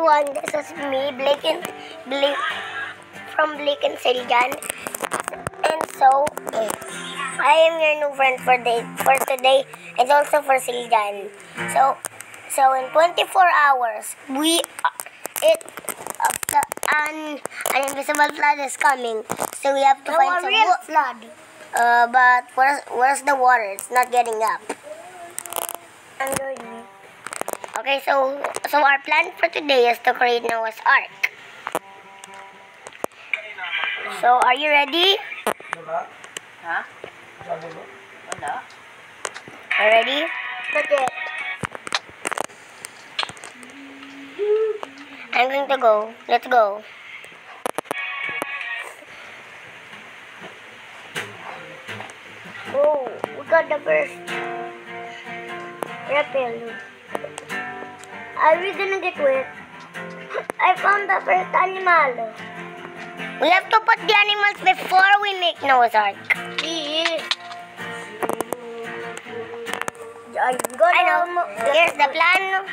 everyone, this is me, Blake from Blake and Siljan. And so, I am your new friend for today and also for Siljan. So in 24 hours, an invisible flood is coming. So we have to find some real flood. But where's the water? It's not getting up. Okay, so our plan for today is to create Noah's Ark. So, are you ready? Huh? Are you ready? Not yet. I'm going to go. Let's go. Oh, we got the first repel. Are we gonna get wet? I found the first animal. We have to put the animals before we make Noah's Ark. Yes. I know. Here's the plan.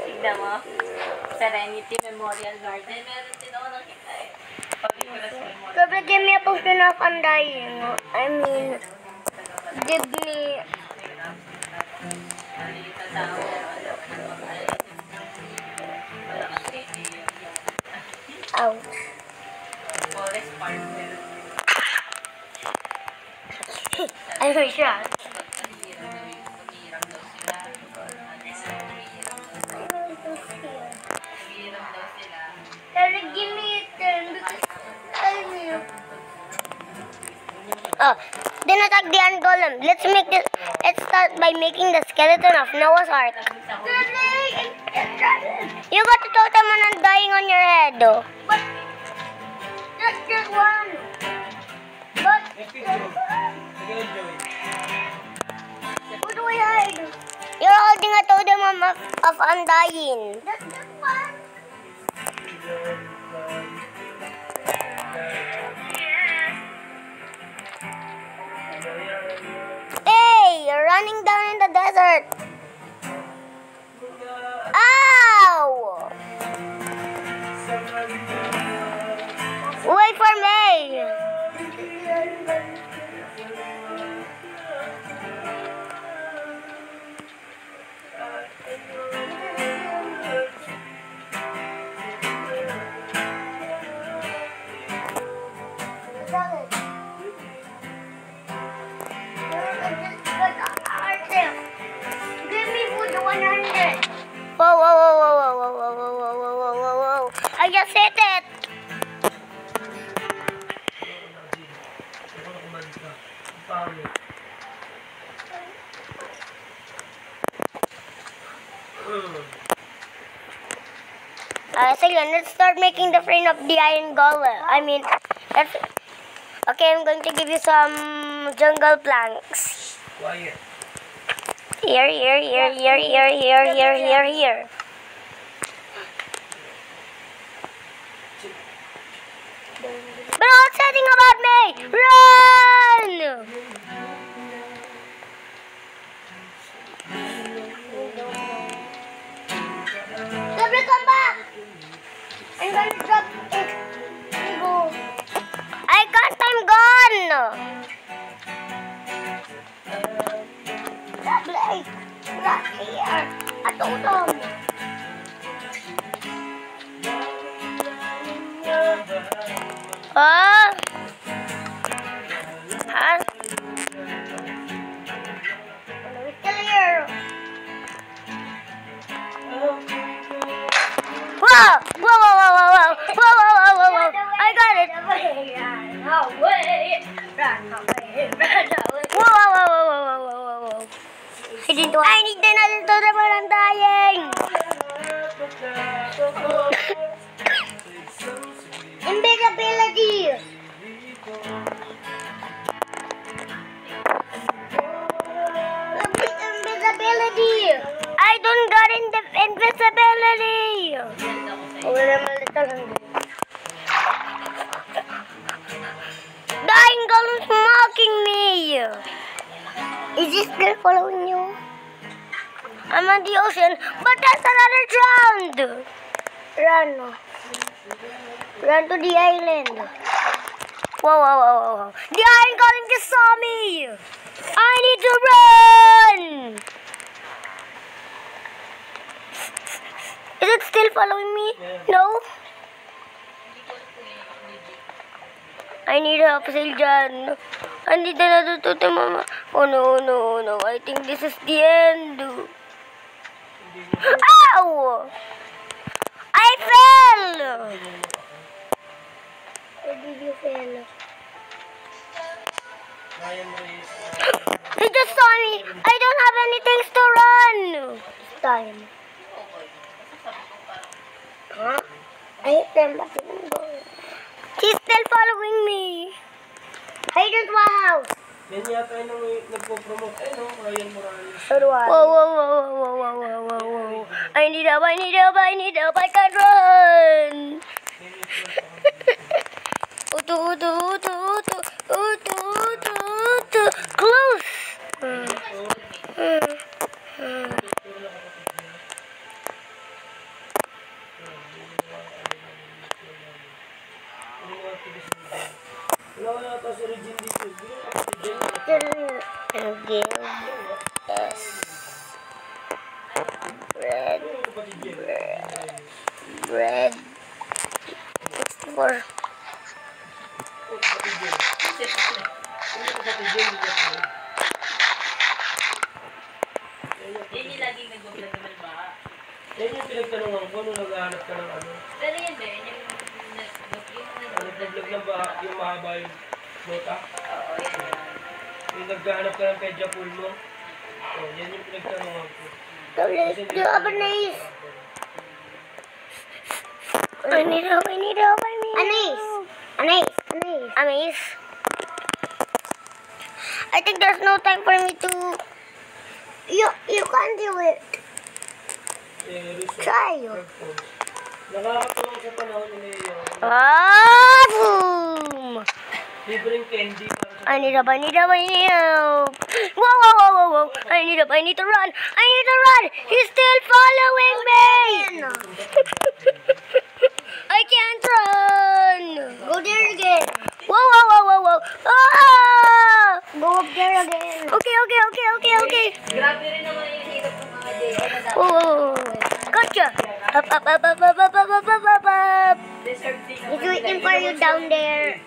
Tignan mo. Serenity Memorial Garden. Meron din ako nakita eh. Sabi, give me a potion of undying. I mean, give me... Ouch. Forest Park. I was shocked. Eric, give me a turn because I will. Oh, then attack the ant golem. Let's start by making the skeleton of Noah's Ark. You got the totem on undying on your head, though. But just one. But who do I hide? You're holding a totem of undying. That's just one. Hey, you're running down in the desert. Ow! Wait for me. Give me food 100. Whoa, whoa, whoa, whoa, whoa, whoa, whoa, whoa, whoa, whoa, whoa, whoa. I just hit it. So let's start making the frame of the iron golem. Okay, I'm going to give you some jungle planks. Quiet. Here. But what's saying about me? Run! Gabriel, come back. I'm gonna drop it. Go. I can't, I'm gone! Blake, right here. I told them. Huh? We're still here. Whoa! I got it! Run away. Whoa! I need another totem for undying! The eagle is mocking me. Is he still following you? I'm on the ocean, but that's another drowned. Run. Run to the island. Whoa, whoa, whoa, whoa, whoa. The iron golem just saw me. I need to run. Is it still following me? No? I need help, Siljan. I need another totem, Mama. Oh no, no, no. I think this is the end. Ow! I fell! Where did you fall? He just saw me. I don't have anything to run. It's time. Huh? I hit them back in the He's still following me. Hide at my house. Yan yata yung nagpo-promote. Eh, no? Ryan Morales. Whoa, whoa, whoa, whoa, whoa, whoa, whoa, whoa. I need help, I need help, I need help. I can't run. Utu, utu, utu, utu, utu, utu, utu. Close. Wala yata si Regine dito. Give us bread. Bread. It's for Yan yung laging nag-vlog naman ba? Yan yung pinagtanungan ko nung naghahanap ka ng ano. Pero yan ba, yung Nag-vlog ng baha, yung mahaba yung nota. Oo, yan yan. Yung naghahanap ka ng pedya pool mo. Oh, yan yung pinagtanungan ko. do Anais. I need help, I need help, I need Anais. Anais. Anais. Anais. I think there's no time for me to... You can't do it. Try. Nakakatulong sa panahon ni Leo. Boom! Libreng candy para sa... I need help, I need help, I need help. Whoa, whoa, whoa, whoa, whoa. I need help, I need to run. I need to run. He's still following me. I can't run. Go there again. Whoa, whoa, whoa, whoa, whoa. Ah! Go up there again. Okay, okay, okay, okay, okay. Grabe rin naman yung hirap ng mga day. Oh, gotcha. Up, up, up, up, up, up, up, up, up, up, up. Deserve din He's waiting for you down there.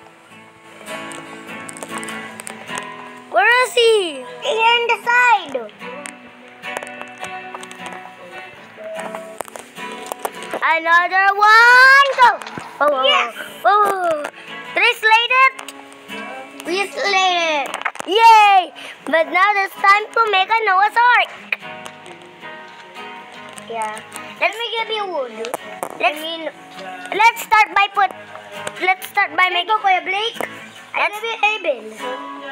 Where is he? Here in the side. Another one. Go. Oh, yes. Oh. 3 slated. We slated. Yay! But now it's time to make a Noah's Ark. Yeah. Let me give you wood. Let's start by making Kuya Blake.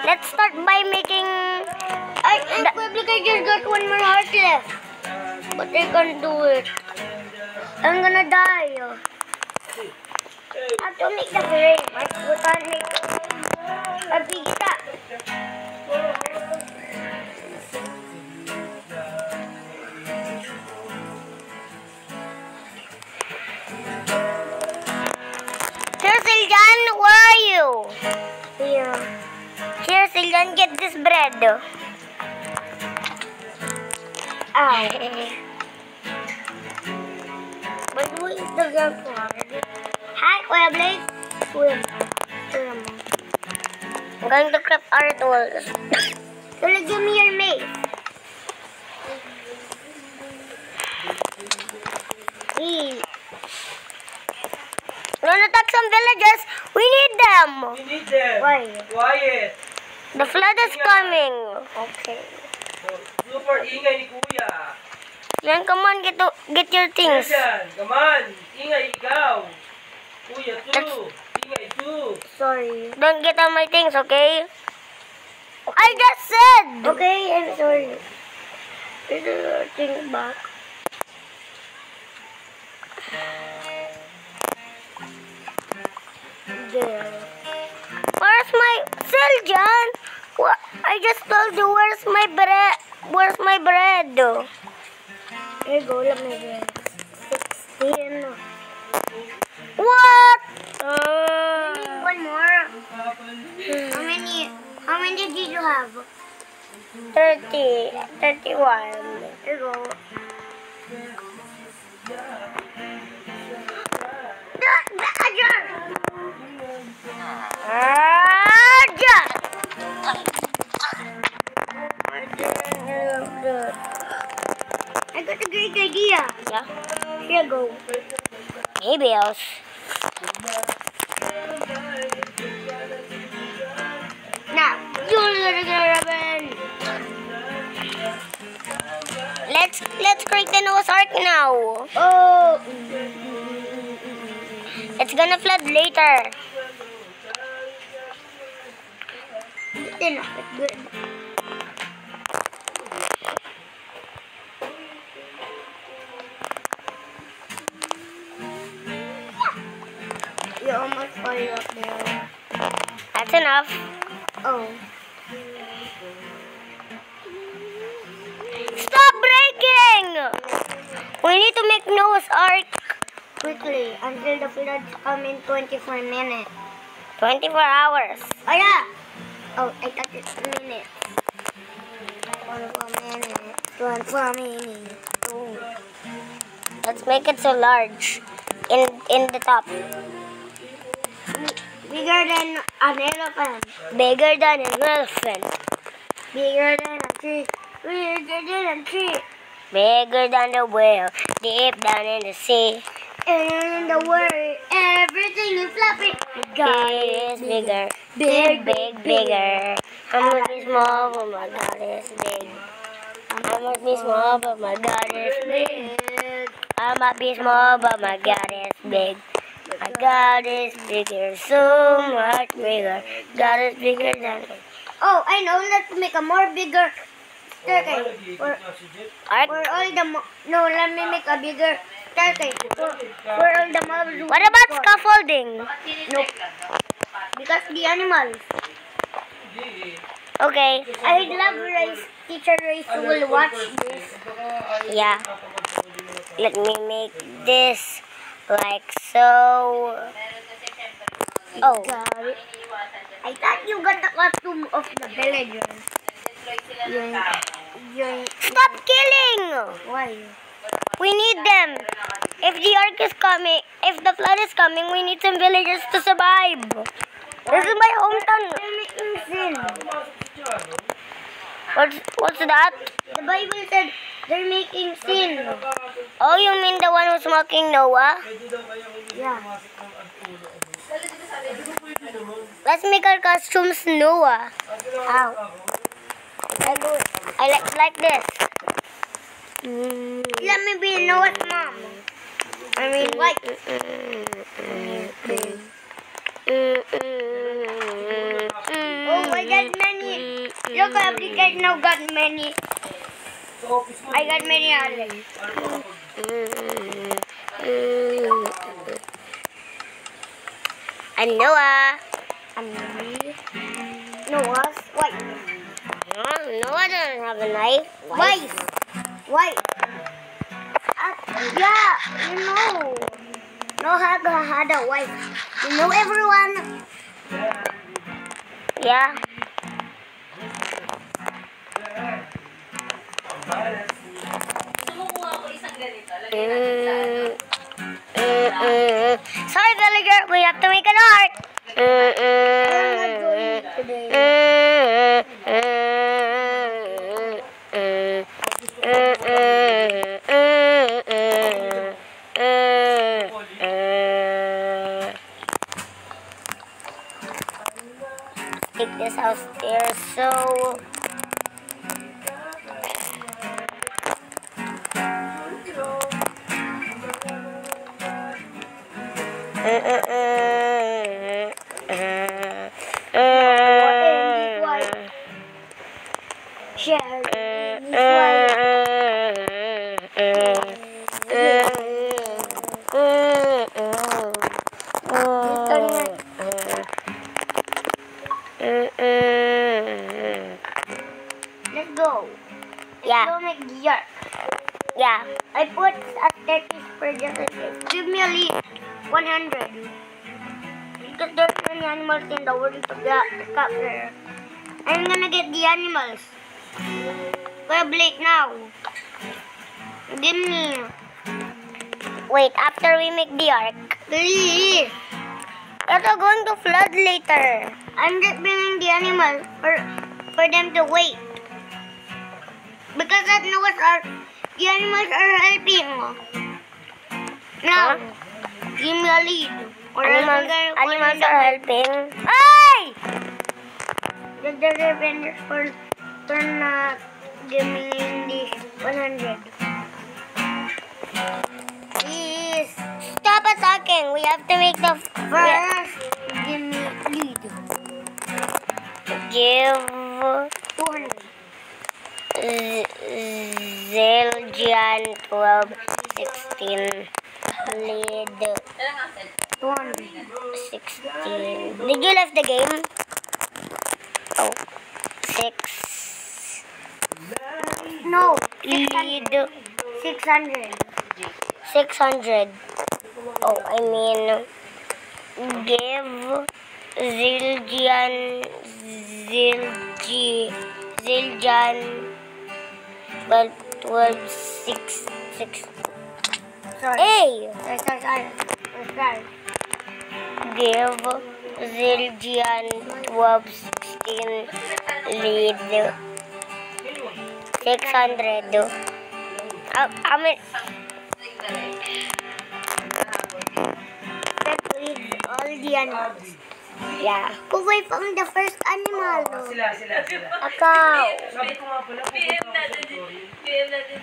Let's start by making Kuya Blake, I just got 1 more heart left. But I can't do it. I'm gonna die. I have to make the frame. We can't make a pizza. Here, Siljan, where are you? Here. Here, Siljan, get this bread. Ow. But who is the girl for? Hi, Kuya Blake. Swim. I'm going to craft our tools. So, give me your mace. Hey. We're gonna attack some villagers. We need them. We need them. Why? Quiet. The flood is coming. Okay. Super ingay ni Kuya. Yan, come on, get your things. Yan, come on. Ingay ikaw. Kuya, too. Ingay, too. Sorry. Don't get on my things, okay? I just said. Okay, I'm sorry. Put your things back. I just told you where's my bread. Where's my bread? Here you go, let me get 16. What? One more. How many did you have? 30. 31. Here you go. I got a great idea. Yeah. Here you go. Hey, Bills. Now, you're gonna get Robin. Let's create the Noah's Ark now. Oh. It's gonna flood later. Then, good. You almost falling up there. That's enough. Oh. Stop breaking! We need to make Noah's Ark. Quickly, until the floods come in 24 minutes. 24 hours. Oh, yeah. Oh, I thought it's minutes. 24 minutes. 24 minutes. Oh. Let's make it so large. In the top. Bigger than an elephant. Bigger than an elephant. Bigger than a tree. Bigger than a tree. Bigger than the whale. Deep down in the sea. And in the world, everything is fluffy. God is bigger. Big, big, bigger. I must be small, but my God is big. I must be small, but my God is big. I might be small, but my God is big. My God is bigger, so much bigger. God is bigger than me. Oh, I know. Let's make a more bigger staircase. Ark? For all the no, let me make a bigger staircase. For all the mobs. What about scaffolding? Nope. Because the animals. Okay. I'd love Rice, Teacher Rice will watch this. Yeah. Let me make this like so. Oh. Got it. I thought you got the costume of the villagers. Stop killing! Why? We need them. If the ark is coming, if the flood is coming, we need some villagers to survive. This is my hometown. They're making sin. What's that? The Bible said they're making sin. Oh, you mean the one who's mocking Noah? Yeah. Let's make our costumes Noah. How? I like this. Let me be Noah's mom. I mean, what? Oh, I got many. Look, Africa now got many. I got many others. And Noah. And me. Noah's wife. Noah doesn't have a knife. Wife. Wife. Yeah, you know. Noah had a wife. You know, everyone. Yeah. Sumukuha ko isang ganito. Sorry, villager. We have to make an ark. I'm not going today. Take this house there, so Share. animals in the world to capture. I'm gonna get the animals. Kuya Blake now. Give me. Wait, after we make the ark. Please. It's going to flood later. I'm just bringing the animals for them to wait. Because at Noah's Ark, the animals are helping. Now, give me a lead. Or Animals are helping. Ay! The defenders for not giving the 100. Please stop attacking. We have to make the First, give me lead. give 200. Zildjian 12, 16 lead 200. 16. Did you left the game? Oh, 6 No, lead 600. 600. Oh, I mean, give Zildjian 12, 6. Sorry. Hey! Sorry. Give Zildjian 12, 16 lead 600. I mean, Let's read all the animals. yeah. Away from the first animal. Sila. Akaw. Sabi ko nga pala, PM pupunta ako sa natin. story. PM natin.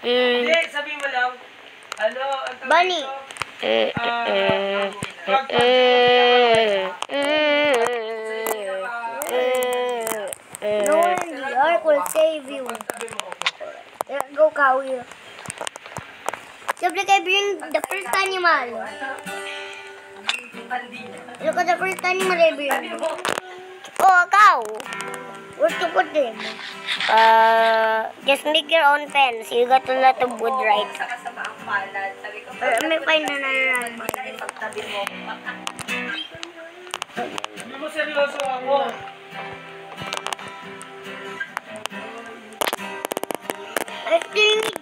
Hindi, sabi mo lang, ano, ang tawag Bunny. dito? No one in the ark will save you. Go, Kawi. Siyempre kayo bring the first animal. Look at the first animal I bring. Oh, akaw. Where to put them? Just make your own fence. You got a lot of wood, right? Kasama ang palad. Sabi ko, May find na animal. ipagtabi mo. Hindi mo seryoso ako. I still need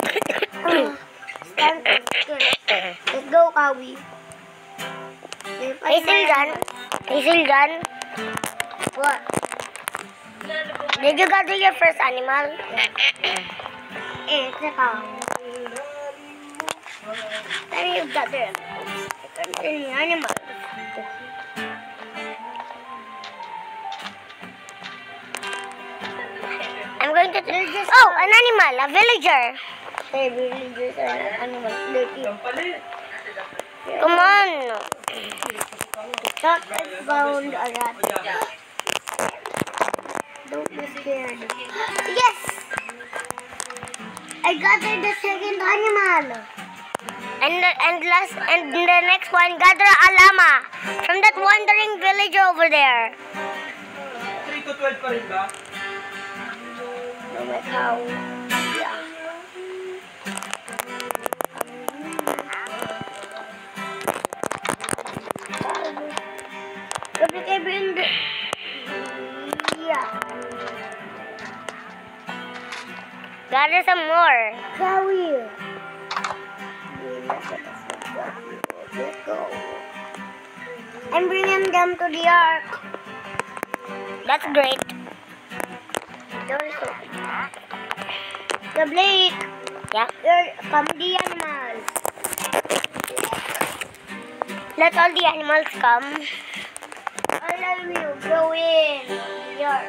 stand. Let's go, Kawi. Hey, Siljan. What? Did you gather your first animal? It's a cow. Then you gather any animal. I'm going to... Oh, an animal. A villager. Hey, villagers are animals. Ang palit. Come on. Shot and found a rat. Don't be scared. Yes. I gathered the second animal. And the next one, gather a llama from that wandering villager over there. 3 to 12 pa rin ba? No, my cow. Yeah. Look, I bring the... Yeah. Gather some more. Kawi. Let's go. I'm bringing them to the ark. That's great. The Blake. Yeah. Here come the animals. Let all the animals come. All of you go in. Here.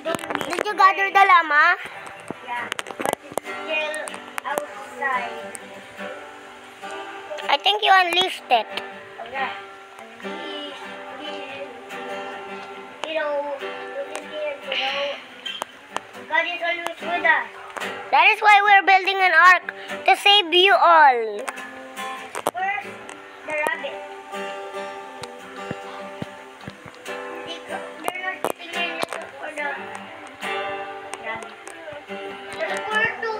Did you gather the llama? Yeah, but it's still outside. I think you unleashed it. Okay. God is always with us. That is why we're building an ark to save you all. First, the rabbit. They're not sitting in for the rabbit. The squirtle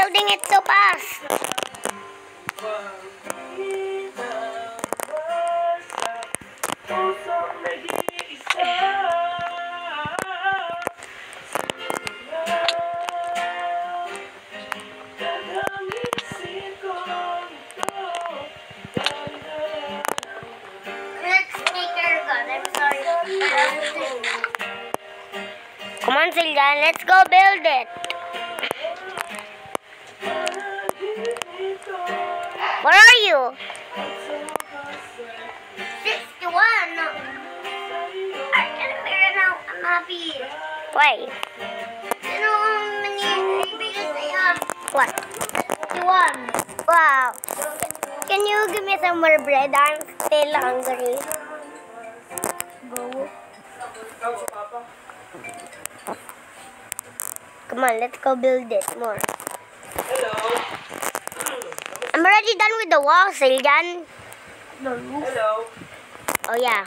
building it so fast? Pusong nag-iisa. Dadamisin ko ito. Let's make her gun. I'm sorry. Come on, Siljan. Let's go build it. Where are you? 61. I can figure it out. I'm happy. Why? You know how many babies I have? What? 61. Wow. Can you give me some more bread? I'm still hungry. Go. Ikaw si Papa. Come on, let's go build it more. Hello. I'm already done with the wall, Siljan. The roof. Hello. Oh, yeah.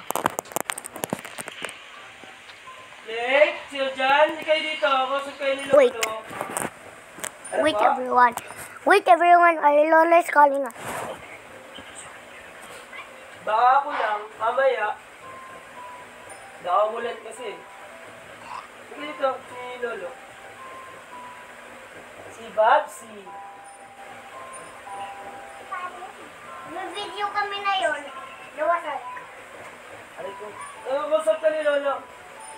Nick, Siljan, hindi kayo dito. Kausap kayo ni Lolo. Wait. Ano Wait, pa? everyone. Wait, everyone. Our Lola is calling us. Baka ako lang, mamaya. Nakamulan kasi. Sige dito, si Lolo. Si Babsi. May video kami na yun. Nawasak. Ano ko? Kausap ka ni Lolo.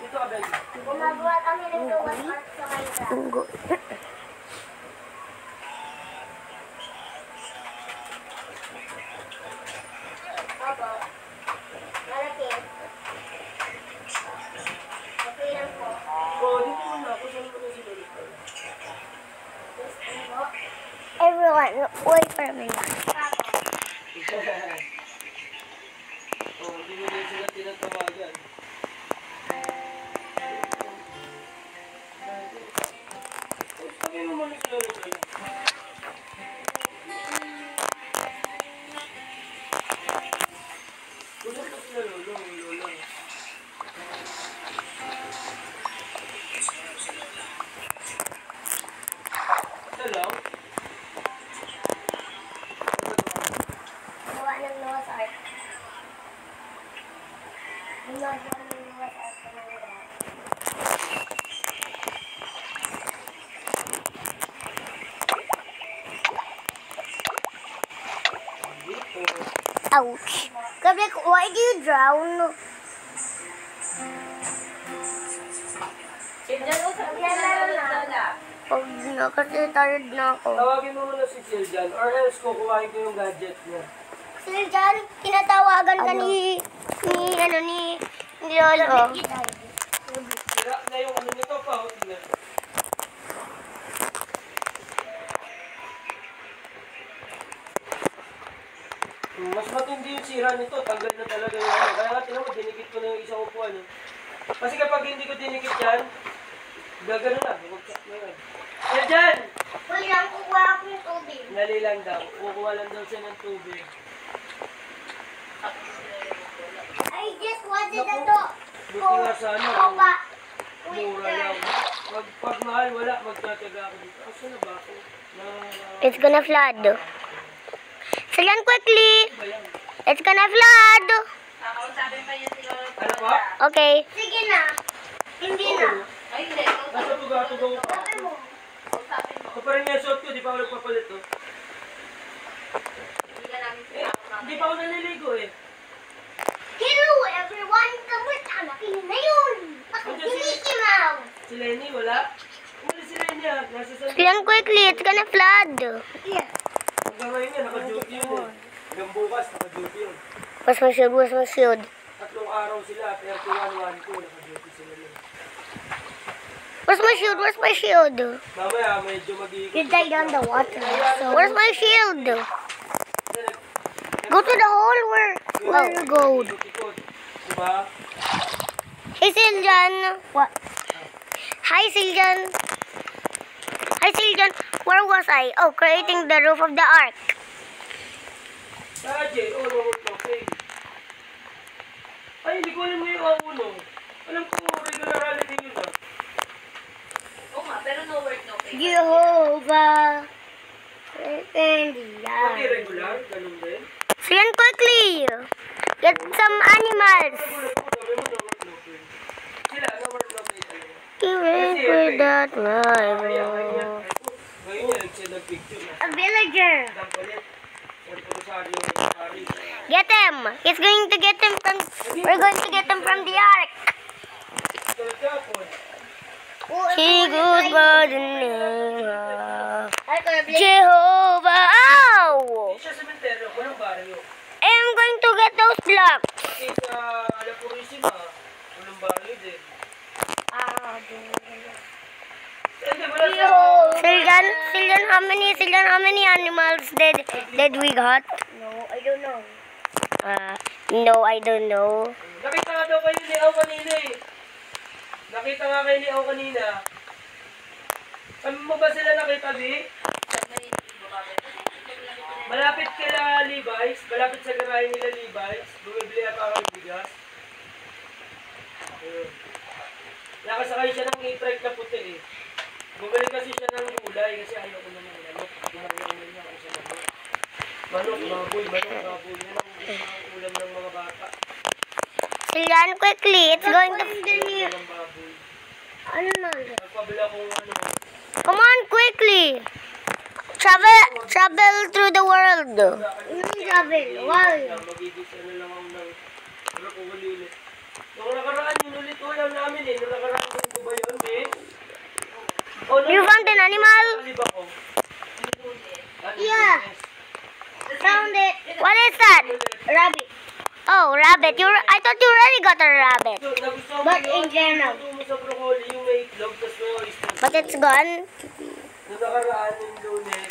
Dito ka, baby. Gumagawa kami ng nawasak sa kanila. Tunggu. Opo. Malaki. Okay lang po. Oo, dito muna ako. Saan mo na si Lolo? Everyone, wait for a minute. Oo, hindi mo din sila tinatawagan. Sabi mo muna si Lolo sa'yo. Usap ko sila Lolo, Lolo. Hello? Gawa ng Noah's Ark. Ginagawa ng Noah's Ark sa mga grabe. Ouch. Gabriel, why do you drown? Siljan, usap niya na Lola. Pag na, kasi tired na ako. Tawagin mo muna si Siljan or else kukuhain ko yung gadget niya. Siljan, tinatawagan ka ni Lolo. Sira na yung ano nito pa, o tingnan. Mas matindi yung sira nito, tanggal na talaga yung ano. Kaya nga tinan mo, dinikit ko na yung isang upuan. Eh. Kasi kapag hindi ko dinikit yan, gagano na, bumagsak na yan. Siljan! Wala lang kukuha ako ng tubig. Dali lang daw, kukuha lang daw siya ng tubig. I just wanted a to. Buti nga sana, Kuha. mura lang. Pag mahal, wala, magtataga ako dito. Asa na ba ako? It's gonna flood. Siljan, quickly! Ba yan? It's gonna flood! Kakausapin pa niya si Lola. Ano pa? Okay. Sige na. Hindi na. Ay, hindi. Nasa tuga-tugaw pa. Sabi mo. Kausapin mo. Ito pa rin yung suot ko, di pa ako nagpapalit to. Hindi ka namin Eh, sinama. hindi pa ako naliligo eh. Hello everyone! Kamusta na na yun? Ako si Mickey Mouse. Si Lenny, wala? Umalis si Lenny ah. Nasa sa... Siljan, quickly! It's gonna flood! Yeah. Hanggang ngayon nga, naka-duty yun eh. Hanggang bukas, naka-duty yun. Where's my shield? Where's my shield? 3 araw sila, 31, 1, 2, naka-duty sila yun. Where's my shield? Where's my shield? Mamaya, medyo mag-iikot. You died on the water. So Where's my shield? Go to the hole where you go. Ikot-ikot. Diba? Hey, Siljan. What? Hi, Siljan. Hi, Siljan. Where was I? Oh, creating the roof of the ark. Sajay, okay. Ay, hindi ko alam na yung A1. Alam ko, regularity yun ah. Oo nga, pero no work, no pay. Jehovah. Hindi Pati yan. regular, ganun din. Silyan, quickly! Get some animals! Sila, ano word locate talaga? Even with that rival. Ngayon niya, nag-picture na. A villager. Dampalit. Yan po sa akin yung safari. Get him! He's going to get him from... We're going to get him from the ark! Talaga po. He goes by the name of Ay, Kuya Blake. Jehovah! Ow! Hindi siya sementeryo, walang baryo. I'm going to get those blocks! Kasi sa La Purisima, walang baryo din. Hindi, wala sa... Siljan, how many animals did we got? No, I don't know. No, I don't know. Nakita nga daw kayo ni Au kanina eh. Nakita nga kayo ni Au kanina. Saan mo ba sila nakita, Di? Malapit kila Levi's, malapit sa garahe nila Levi's. Bumibili ata kami bigas. Ayun. Nakasakay siya ng e-trike na puti eh. Bumili kasi siya ng gulay kasi ayaw ko naman manok. Gumawa niya ako sa manok. Manok, baboy. Yan ang ulam ng mga bata. Siljan, quickly, it's going to... Yan ang baboy. Ano na? Nagpabila kong ano. Come on, quickly! Travel through the world. Anong gabi? Why? Magigisa na lang ako ng ano ko ulit. Nung nakaraan yun ulit ulam namin eh. Nung nakaraan ko ba yun eh? Oh, You found an animal? Naliba ko. Yeah. Found it. What is that? Rabbit. Oh, rabbit. I thought you already got a rabbit. So, nagustuhan mo But yun? in general. Nagustuhan mo sa broccoli yung may itlog tas may oyster. But it's gone. Nung nakaraan yung lunes,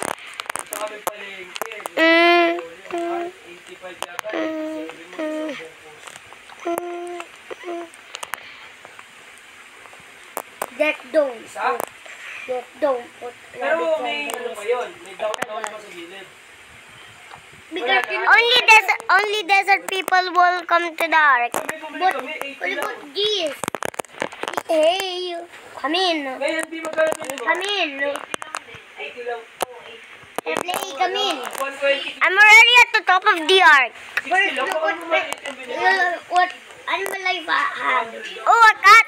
ito kami palengke. Mm. 85 yata. 87 mo isang buong That don't. Isa? That don't put Pero rabbit may on ano this. pa yun? May down pa sa gilid. Because you know, Only desert people will come to the ark. Kami bumili But- kami, 80 what lang. about this? Hey, come in. Ngayon, di magkano pinili mo? Come in. 80 lang. Hey, Blake, come in. 120. I'm already at the top of the ark. 60 lang. Baka mo maliit yung binili mo. What animal life I have? Oh, a cat.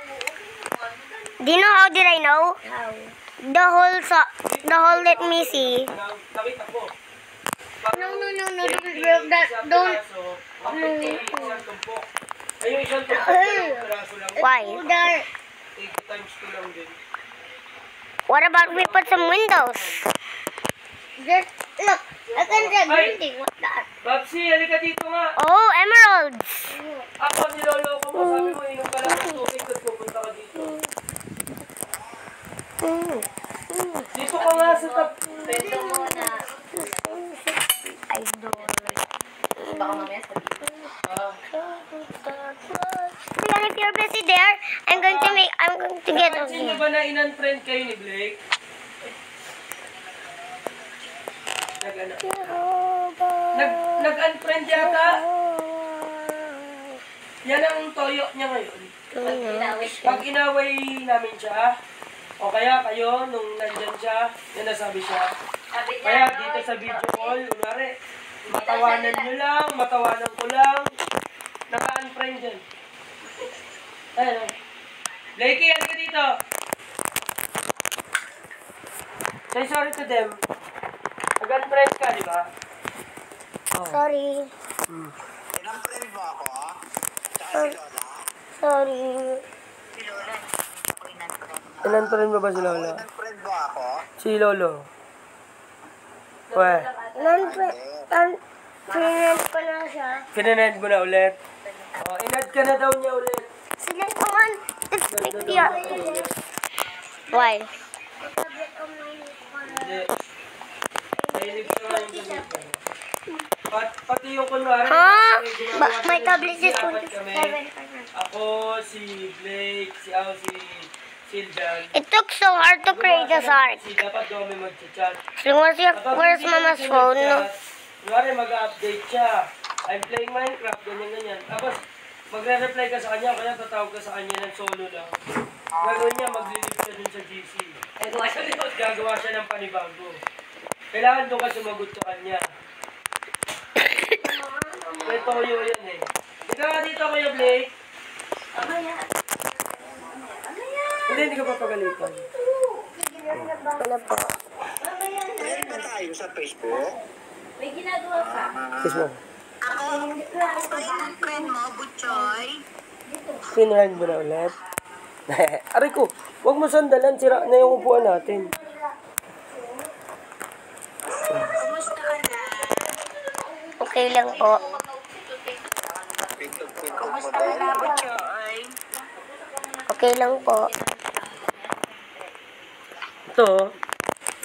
Do you know how did I know? How? The whole let me see. Nakita ko. No, don't break that. Don't. Isang tumpok. Ay, yung isang tumpok, Ay. dalawang piraso lang. Why? Too dark. 80 times 2 lang din. What about we put some windows? Just look. I can say building. What that? Babsi, halika dito nga. Oh, emeralds. Ako, niloloko mo. Sabi mo, inom ka lang ng tubig at pupunta ka dito. Dito ka nga sa top. Pwede mo na. I don't. Baka mamaya sabihin. Then if you're busy there, I'm going to get Napansin niyo ba na in-unfriend kayo ni Blake? Nag-unfriend yata? Yan ang toyo niya ngayon. Pag inawit ka. Pag inaway namin siya, o kaya kayo, nung nandyan siya, yan nasabi siya. Sabi niya, Kaya ano, dito sa video call, kunwari, matawanan nyo lang, matawanan ko lang, naka-unfriend dyan. Ayun. Blakey, halika dito. Say sorry to them. Nag-unfriend ka, di ba? Sorry. Ilang friend mo ako, ah? Tsaka si Lola? Sorry. Si Lola, ako in-unfriend. In-unfriend mo ba si Lola? Ilang friend mo ako? Si Lolo. Weh, Pinag ko na siya. kinanad mo na ulit. Oh, inad ka na daw niya ulit. Sige, come on. Let's make the ark. Why? Hindi. Mahilig ka nga yung gabi. Pati yung kunwari, Huh? ginagawa sa My tablet is apat kami. 27%. Ako, si Blake, si Al, si Siljan. It took so hard to create this ark. Si dapat daw may mag-chat. So where's Mama's phone? Kunwari mag-update siya. I'm playing Minecraft, ganyan-ganyan. Tapos, magre-reply ka sa kanya, kaya tatawag ka sa kanya ng solo lang. Gagawin niya, maglilip siya dun sa GC. Nagawa siya nito. Gagawa siya ng panibago. Kailangan doon ka sumagot sa kanya. May toyo yan eh. Dito ka dito, Kuya Blake. Hindi ka papagalitan. Ano po? Friend ba tayo sa Facebook? May ginagawa ka. Kiss mo. Ang friend mo, Butchoy. Pinrun mo na ulit. Aray ko, huwag mo sandalan. Sira na yung upuan natin. Kumusta ka na? Okay lang po. Kumusta ka na, Butchoy? Okay lang po. Ito,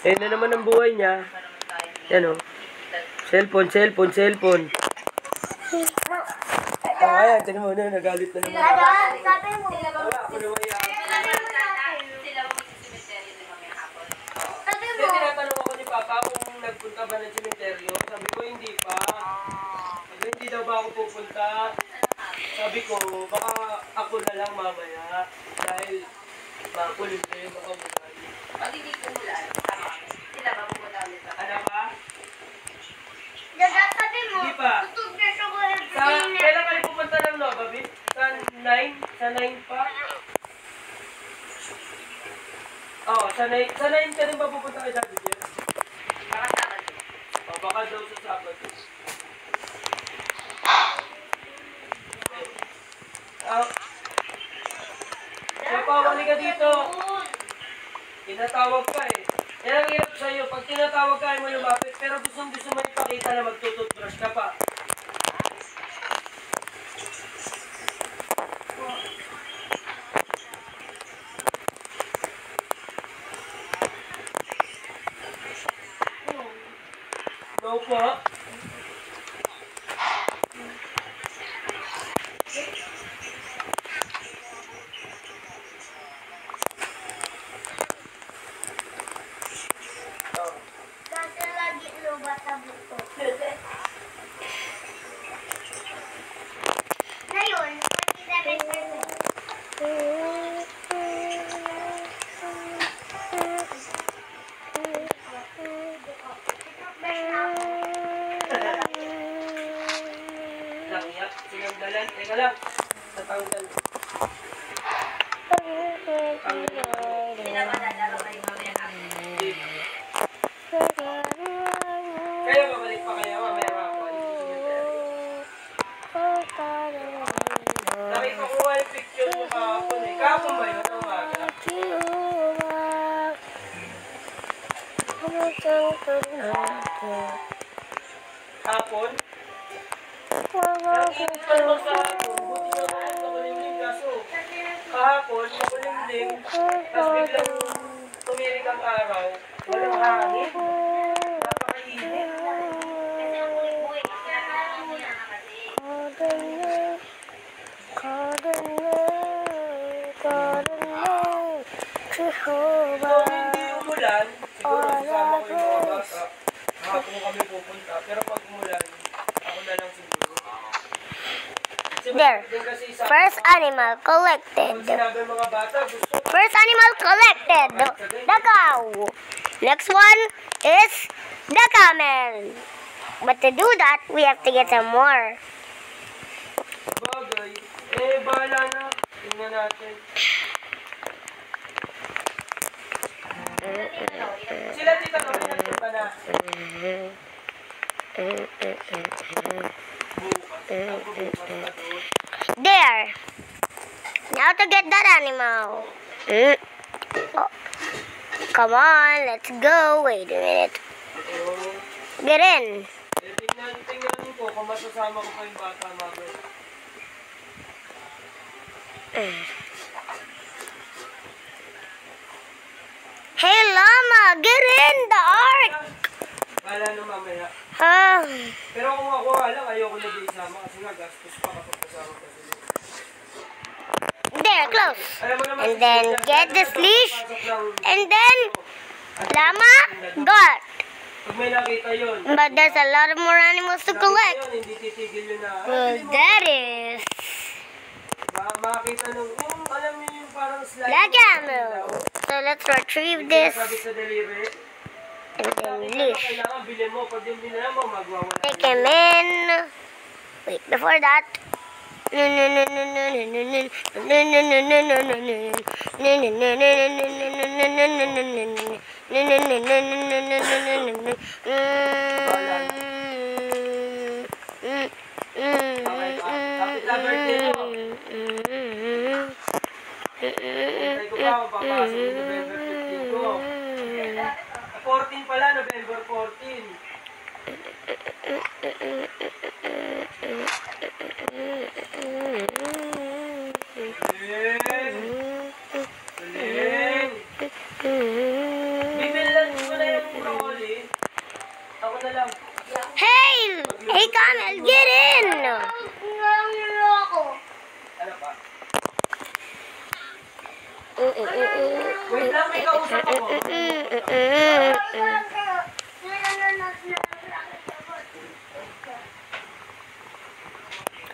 ayun na naman ang buhay niya. Yan o. Cellphone. Ayan, tinan mo na, nagalit na naman. Sabi mo. Wala, ako naman yan. Sabi Hindi, tinatanong ako ni Papa kung nagpunta ba ng cemeteryo. Sabi ko, hindi pa. Sabi, hindi daw ba ako pupunta? Sabi ko, baka ako na lang mamaya. Dahil makulit na yung baka mula. Pag hindi kumulan, tama. Sila ba pupunta ulit sa Ano ba? Dada, sabi mo. Hindi pa. Tutog na siya ko. Kailan kayo pupunta ng Nova Beach? Sa 9? Sa 9 pa? Oo, sa 9 ka rin ba pupunta kay Daddy Jeff? Baka Sabado. O, baka daw sa Sabado. Napawali ka dito. Tinatawag ka eh. Yan ang hirap sa'yo. Pag tinatawag ka, mo lumapit. Pero gusto mo ipakita na magtututbrush ka pa. No po. Kasi lagi lubat sa buto. Ngayon, 27%. Langyak. Sinanggalan. Teka lang. Natanggal. Sila ba dadalo kayo mamaya kami? Kaya babalik pa kayo mamaya ako. Nakipakuha yung picture mo kahapon eh. Kahapon ba yun? Ang umaga. Hapon? Nakikinig pa naman sa hapon. Buti naman makulimlim kaso. Kahapon, makulimlim. Tapos biglang tumirik ang araw. Walang hangin. Napakainit. Kasi ang buhay-buhay, kinakala mo na kasi. So, hindi umulan, siguro kasama ko yung mga bata. Hapon kami pupunta. Pero pag umulan, ako na lang siguro. There. Din kasi sa First animal collected. pag sinabi ng mga bata, gusto First animal collected. The cow. Next one is the camel. But to do that, we have to get some more. bagay. Eh, bahala na. Tingnan natin. Sila tita kami nagpunta na. There. Now to get that animal. Oh. Come on, let's go. Wait a minute. Get in. Eh, tingnan ko kung masasama ko pa yung bata mamaya. Hey, llama, get in the ark. Bahala na mamaya. Ah, Pero kung ako lang, ayoko na din isama kasi nga gastos pa kapag kasama pa sila. there, close. Alam mo naman, And then get this leash. And then llama got. pag may nakita yun, But there's a lot of more animals to collect. yun, hindi titigil yun na. Well, that is Makakita nung, alam niyo yung parang slide. the camel. So let's retrieve this. Sabi sa delivery. And then Kaya leash. kailangan bilhin mo. Pag yung bilhin mo, magwawala. Take him in. Wait, before that. Kapit na birthday mo. Hintay ko pa kung papasok yung November 15 ko. 14 pala, November 14. Bibilan ko na yung broccoli. Ako na lang. Hey! Hey, Camel, get in! Ano pa? Wait lang, may kausap ako.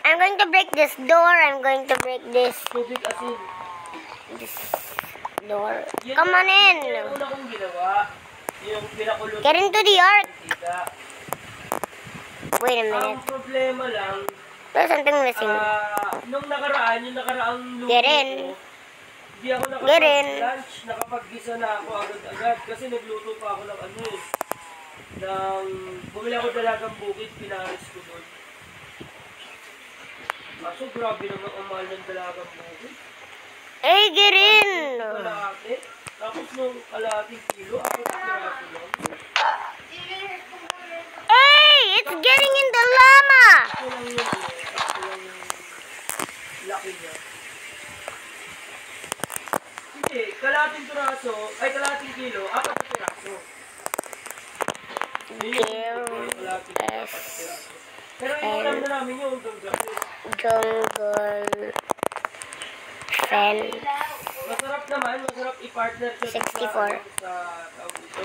I'm going to break this door. I'm going to break this Tubig asin. door. Yun Come on in. yung una kong ginawa. Yung pinakulot. Get into the ark. Tita. Wait a Ang minute. problema lang, There's something missing. nung nakaraan, yung nakaraang luto Get in. ko, hindi ako Get in. nakapag-lunch, nakapag-gisa na ako agad-agad kasi nagluto pa ako ng ano eh. Bumili ako dalagang bukid, pinaris ko doon. Kaso grabe naman ang mahal ng dalagang bukid. Hey, get in. Kalahati. Tapos nung kalahating kilo, ako piraso lang. Hey, it's getting in the llama. Ito lang yun eh. Ito lang yung laki niya. Hindi, kalahating piraso, ay kalahating kilo, 4 na piraso. Yun yung kalahating piraso. Pero inulam na namin yung gabi. Jungle Fen. Masarap naman, masarap i-partner siya 64. sa tawag dito,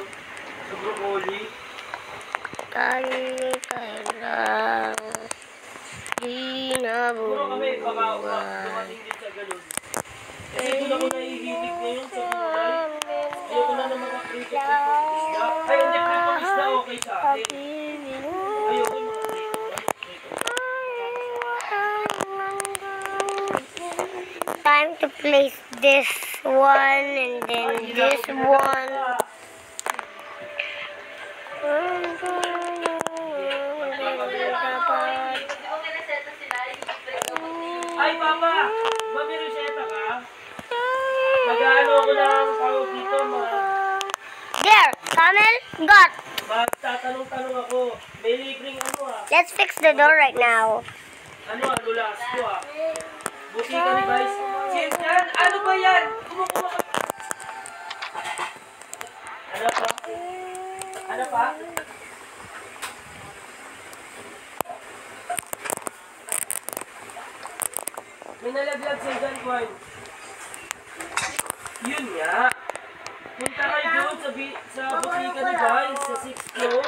sa broccoli. Kailang Siguro kami, baka dinabubuhay. dumating din sa ganun. Kasi doon ako nahihilig ngayon sa gulay. Ayoko na naman mag-prito sa isda. Ay, hindi prito isda okay sa akin. Ayoko yung mga prito. Time to place this one and then this one. Ay, Papa! Mami Rosetta ka? Mag-ano ako ng tawag dito, There, Camel, got. magtatanong-tanong ako. May libreng ano Let's fix the door right now. lulas ko Buti ka ni Vice. Sis, yan! Ano ba yan? Kumukuha ka. Ano pa? Ano pa? May nalaglag sa dyan, Kwan. Yun nga. Punta kayo doon sa butika ni Vice, sa 6th floor.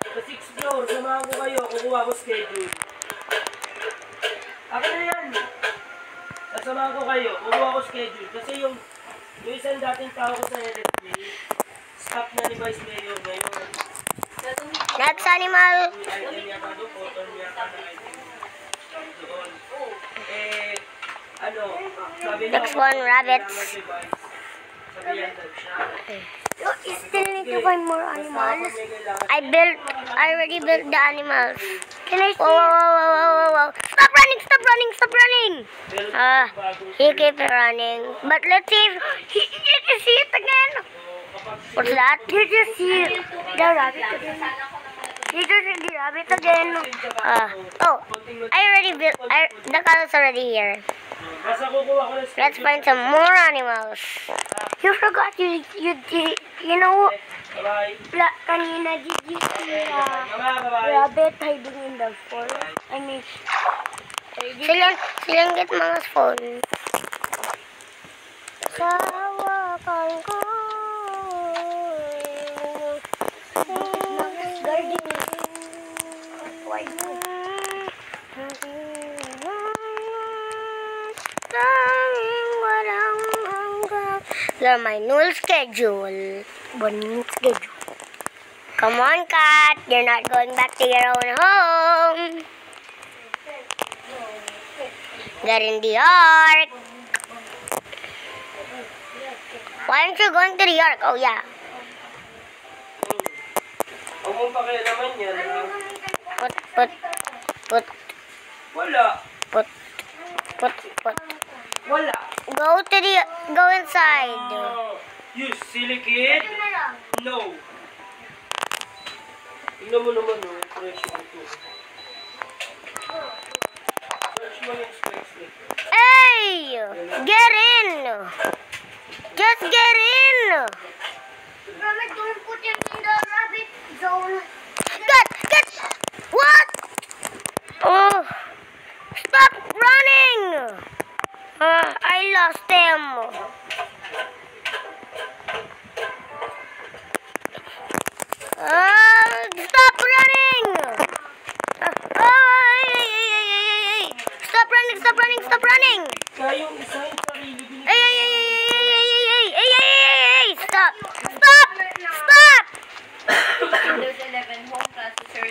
Sa 6th floor, samahan ko kayo. Kukuha ko schedule. Akin na yan. Sasamahan ko kayo. Kukuha ko schedule. Kasi yung isang dating tao ko sa LFB, stop na ni Vice Mayor ngayon. Next animal. May item niya pa doon, photo niya pa na item doon. Sabi niya, Next one, rabbits. kailangan si Vice. Sabihan daw siya. Look, you still need to find more animals. May kailangan. I already built the animals. Can I see? Whoa, whoa, whoa, whoa, whoa, whoa. Stop running, stop running, stop running. Meron bagong He keeps running. But let's see if did you see it again? What's that? Did you see the rabbit again? Did you see the rabbit again? Oh, I already built, the color's already here. Basta kukuha ko ng Let's find some more animals. You forgot you know, Bye-bye. Kanina, did you see Bye-bye. rabbit hiding in the forest? I mean, Silang get mga phone. Sa hawakan ko. gardening. Why They're my new schedule. One schedule. Come on, cat. You're not going back to your own home. Get in the ark. Why aren't you going to the ark? Oh, yeah. Huwag mong pakialaman yan. Put. Wala. Put. Wala. Go inside. You silly kid. No. Tingnan mo naman, no? Fresh ito. Search mo yung specs nito. Hey! Get in! Just get in! Mama, don't put him in the rabbit zone. Get! What? Oh! Stop running! I lost him. Stop running! Stop running! Kayong isa yung sarili din. Hey! Stop! Windows 11 home processor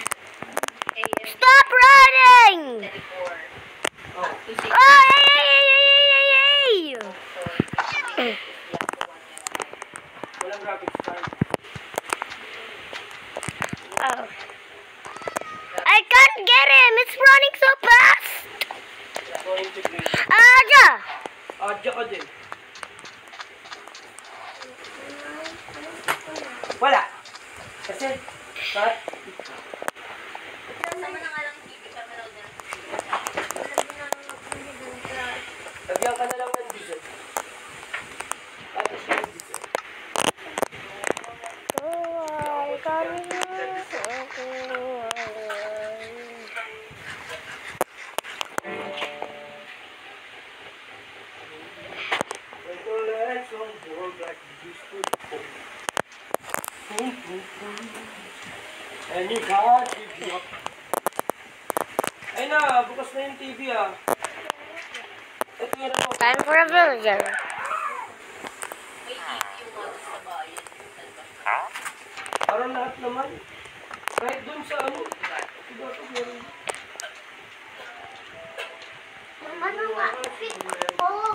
AM Stop running! 34. Oh. To 6. Walang graphics card. Oh. I can't get him! It's running so fast! So, integrate. Aja! Adya ka din. Wala. Kasi, cut. Sama na nga lang TV para manood na. Lagyan ka na lang ng diesel. Tapos yung diesel. When the lights on board like you used to before. And you can't give me up. Ay na, bukas na yung TV ah. Ito yung ano. Time for a villager. May TV yung mga sa bayan. Parang lahat naman. Kahit dun sa ano. Diba ito meron. Ano nga? Oh.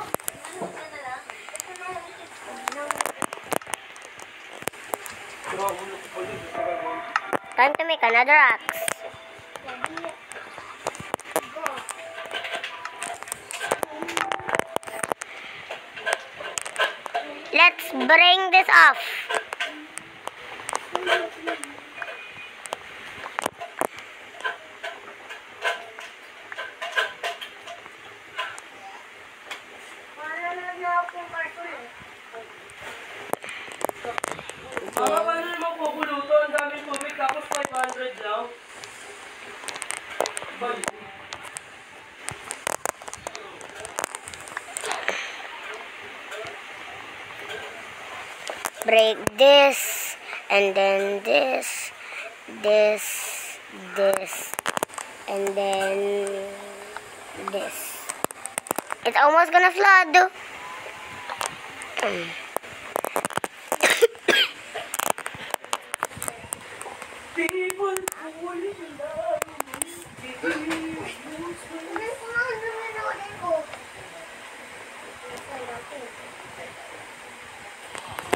Pero ulo ko pa din. Time to make another axe. Let's bring this off. Mga paano naman pupuluto? Ang daming tubig tapos 500 lang. Bali. Break this, and then this, and then this. It's almost gonna flood. People fall in love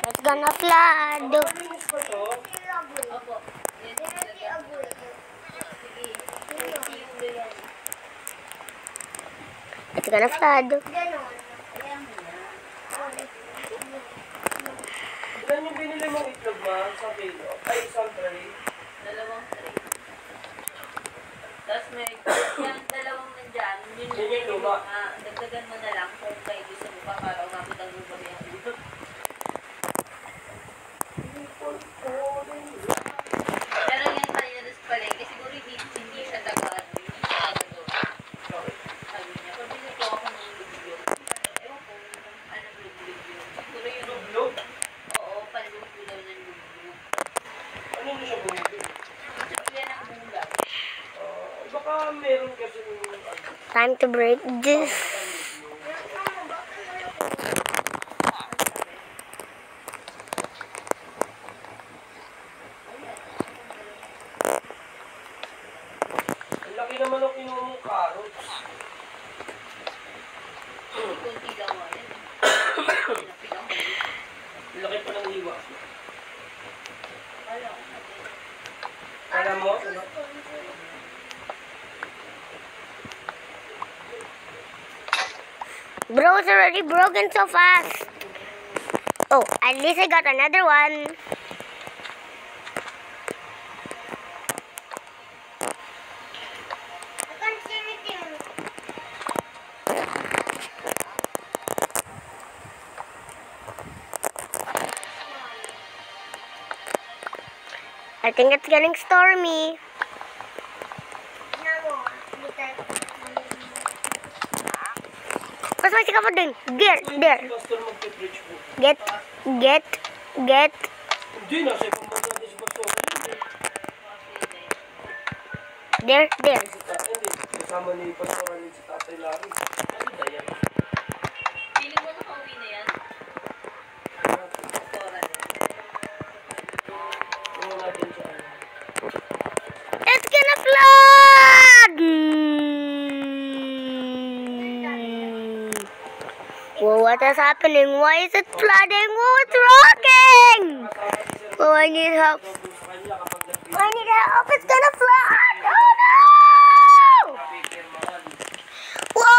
It's gonna flood. Malinis ba to? Opo. Yan. It's gonna flood. Ilan yung binili mong itlog ma? Isang kilo? Ay, isang tray? 2 tray. Tapos may yan, 2 nandyan. Yun Yun yung luma. dagdagan mo na lang kung kayo gusto mo pa para umabot ang lupa yan. Pero yan malinis pala eh. Kasi siguro hindi siya taga doon. Sabi niya, pabili ko ako ng lublog. Ewan ko anong lublog yun. Siguro yung Lublog? oo, panluto daw ng lublog. Ano na siya bumili? Sabi yan ang bulag. Baka meron kasi yung Time to break this. Malaki naman ang kinuha mong carrots. Kunti lang nga yan. Pinapilang mo. Laki pa ng hiwa. Alam. Alam mo? Ano? Bro, it's already broken so fast. Oh, at least I got another one. I can't see anything. I think it's getting stormy. Mas masih ka pa din. There. Pastor magpe-preach po. Get. Hindi, nasa ibang bansa natin si Pastor. There. Hindi, kasama ni Pastor Alin si Tatay Larry. Ano yan? Feeling mo nakauwi na yan? Pastora na. Ano natin siya? It's gonna flood! Whoa, what is happening? Why is it flooding? Whoa, it's rocking! Oh, I need help. I need help. It's gonna flood! Oh no! Whoa!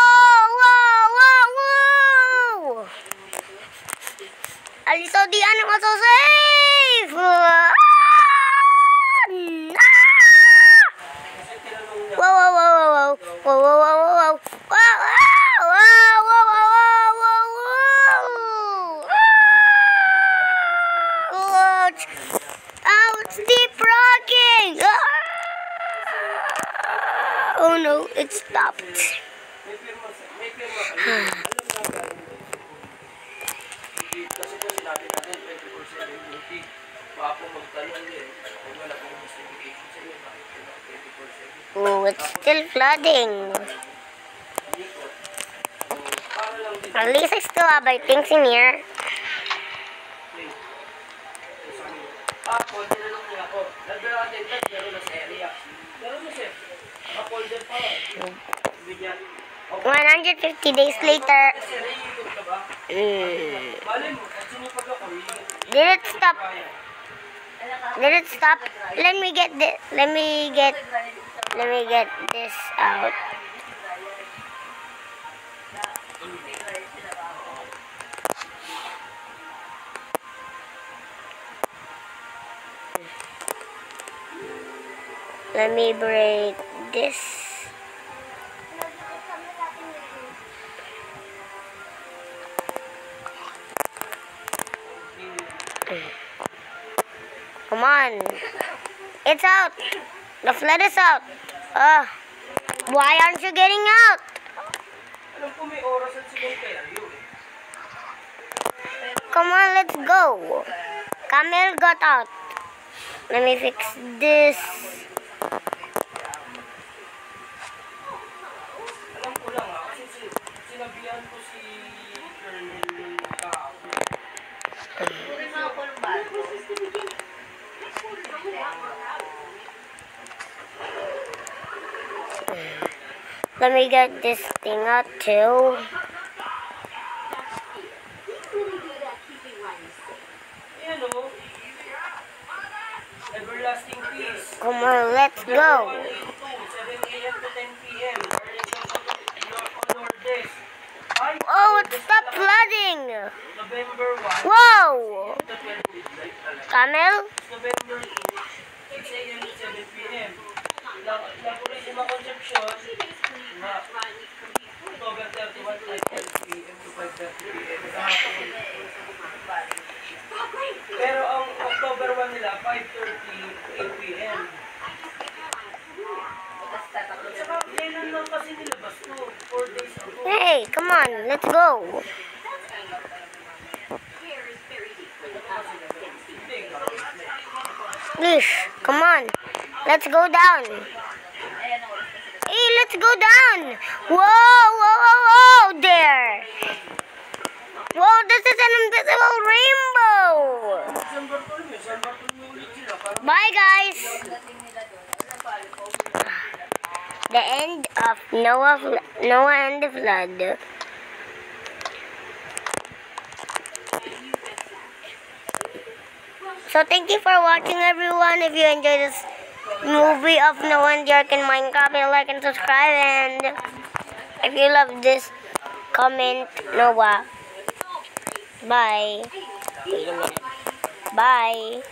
At least all the animals are safe! Whoa. Oh, it's deep rocking! Oh no, it stopped. May pirma kayo. Kasi po sinabi natin 24/7 duty. Baka po magtanong din. Kung wala pong justification sa inyo, bakit po 24/7? Oh, it's still flooding. Hindi po. Para lang din. At least I still have my things in here. Folder na lang niya ako. Nagdala natin ito, pero na sa area. Pero na siya. Folder pa. Bigyan. 150 days later. Kasi naiikot ka ba? Malay mo, pag sinipag ako, Did it stop? Did it stop? Let me get this out. Let me break this. Come on. It's out. The flood is out. Why aren't you getting out? alam ko may oras at sigaw kaya yun. Come on, let's go. Camel got out. Let me fix this. Alam ko lang kasi sinabihan ko si Colonel kahapon. Siguro yung mga kulumbato. Let me get this thing out too. Ayan o. Everlasting peace. Come on, let's go. 7 a.m. to 10 p.m. On Lourdes. Oh, it stopped flooding. November 1 Whoa. to 12 midnight talaga. Camel? November 2, 6 a.m. to 7 p.m. La Purísima Concepcion, na October 31, 12 p.m. to 5:30 p.m. sa hapon. Pero ang October 1 nila, 5:30 8 p.m. Saka kailan lang kasi nilabas to? 4 days ago. Hey, come on, let's go. Please, come on. Let's go down. Hey, let's go down. Whoa, there. Whoa, this is an invisible rainbow. San Bartolome ulit sila. Parang Bye, guys. the end of Noah and the flood. So thank you for watching, everyone. If you enjoyed this movie of Noah and the Ark in Minecraft, like and subscribe. And if you love this, comment Noah. Bye. Bye.